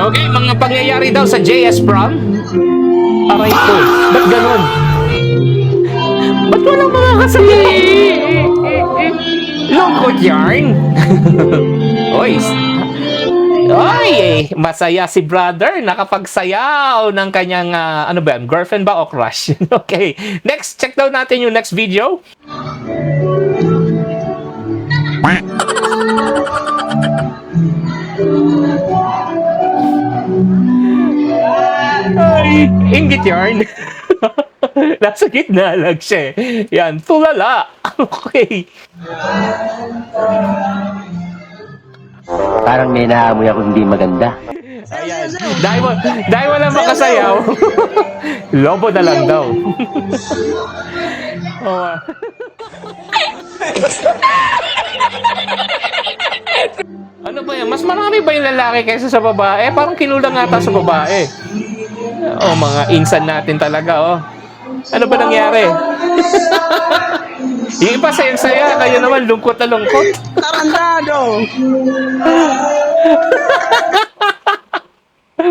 Okay, mga pangyayari daw sa JS Prom. Aray ko, ba't ganun? Ba't walang mga kasaya? Lungkot yarn. Oy, masaya si brother. Nakapagsayaw ng kanyang, ano ba, girlfriend ba o crush? Okay, next, check daw natin yung next video. Ay, inggit yarn. Nasa gitna lang siya. Yan, tulala. Okay. Parang may naamoy ako hindi maganda. Ayan. Dahil wala makasayaw, lobo na lang daw. Oh, ano ba yan? Mas marami ba yung lalaki kaysa sa babae? Parang kinulang ata sa babae. Oh, mga insan natin talaga, oh. Ano ba nangyari? Yung iba sayang-saya, kayo naman lungkot na lungkot. Tarantado!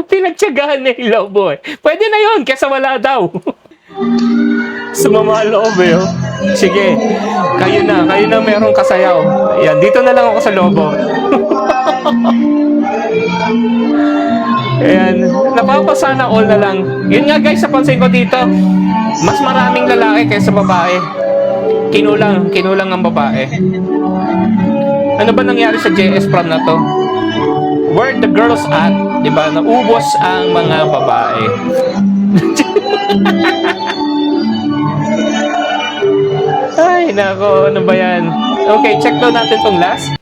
Pinagtiyagahan na yung lobo eh. Pwede na yun, kesa wala daw. Sumama ang loob eh, oh. Sige, kayo na merong kasayaw. Yan, dito na lang ako sa lobo. Ayan, napapasana all na lang. Yun nga guys, sa pansin ko dito, mas maraming lalaki kaysa babae. Kinulang ang babae. Ano ba nangyari sa JS Prom na to? Where the girls at? Diba? Naubos ang mga babae. Ay, nako, ano ba yan? Okay, check daw natin tong last.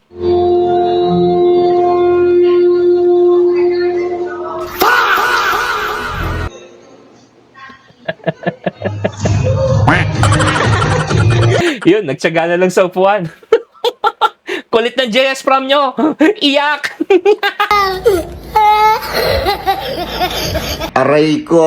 Yun, nagtsaga na lang sa upuan. Kulit ng JS Prom nyo. Iyak. Aray ko!